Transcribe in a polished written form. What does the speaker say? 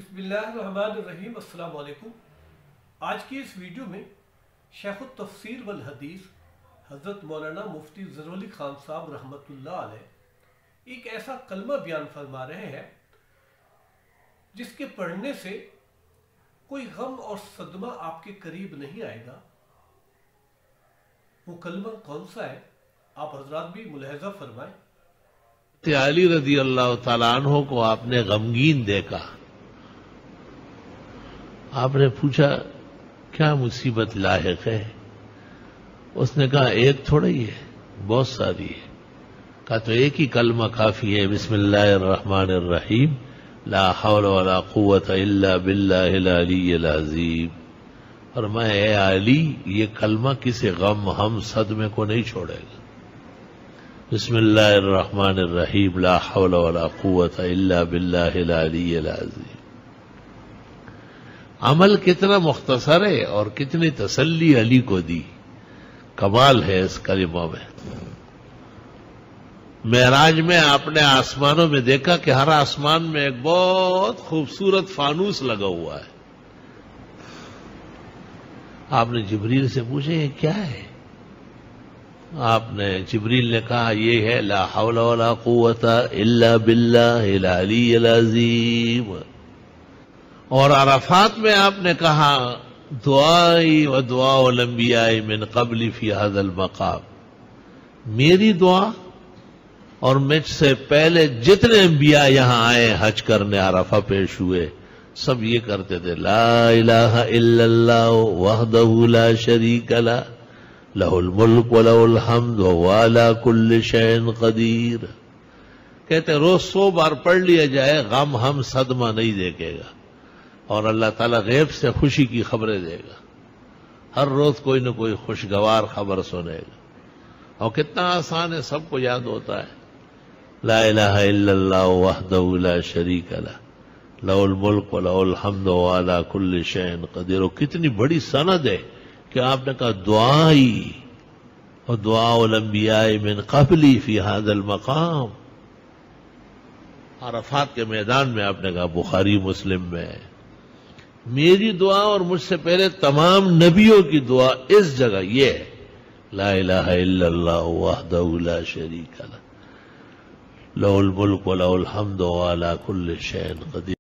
بسم اللہ الرحمن الرحیم۔ السلام علیکم۔ آج کی اس ویڈیو میں شیخ التفسیر والحدیث حضرت مولانا مفتی ظہرالعلی خان صاحب رحمۃ اللہ علیہ ایک ایسا کلمہ بیان فرما رہے ہیں جس کے پڑھنے سے کوئی غم اور صدمہ آپ کے قریب نہیں آئے گا۔ وہ کلمہ کون سا ہے آپ حضرات بھی ملاحظہ فرمائیں۔ علی رضی اللہ تعالیٰ عنہ کو آپ نے غمگین دیکھا، آپ نے پوچھا کیا مصیبت لاحق ہے؟ اس نے کہا ایک تھوڑا ہی ہے، بہت ساری ہے۔ کہا تو ایک ہی کلمہ کافی ہے، بسم اللہ الرحمن الرحیم، لا حول ولا قوت الا باللہ العلی العظیم۔ فرمایا اے علی، یہ کلمہ کسی غم ہم صدمے کو نہیں چھوڑے گا۔ بسم اللہ الرحمن الرحیم، لا حول ولا قوت الا باللہ العلی العظیم۔ عمل کتنا مختصر ہے اور کتنی تسلی علی کو دی، کمال ہے اس کلمہ میں۔ معراج میں آپ نے آسمانوں میں دیکھا کہ ہر آسمان میں ایک بہت خوبصورت فانوس لگا ہوا ہے۔ آپ نے جبریل سے پوچھا یہ کیا ہے؟ آپ نے جبریل نے کہا یہ ہے لا حول ولا قوت الا باللہ العلی العظیم۔ اور عرفات میں آپ نے کہا دعائی و دعا الانبیاء من قبل فی هذا المقام، میری دعا اور مجھ سے پہلے جتنے انبیاء یہاں آئے حج کرنے عرفہ پیش ہوئے سب یہ کرتے تھے لا الہ الا اللہ وحدہ لا شریک لہ لہ الملک ولہ الحمد وہو علی کل شیء قدیر۔ کہتے روز 100 بار پڑھ لیا جائے غم ہم صدمہ نہیں دیکھے گا، اور اللہ تعالیٰ غیب سے خوشی کی خبریں دے گا۔ ہر روز کوئی نہ کوئی خوشگوار خبر سنے گا، اور کتنا آسان ہے، سب کو یاد ہوتا ہے لا الہ الا اللہ وحدہ لا شریک لہ لہ الملک ولہ الحمد وہو علی کل شیء قدیر۔ اور کتنی بڑی سند ہے کہ آپ نے کہا دعائی اور دعا الانبیاء من قبلی فی هذا المقام۔ عرفات کے میدان میں آپ نے کہا، بخاری مسلم میں ہے میری دعا اور مجھ سے پہلے تمام نبیوں کی دعا اس جگہ یہ ہے لا الہ الا اللہ وحدہ لا شریک لہ لہ الملک ولہ الحمد وہو علی کل شیء قدیر۔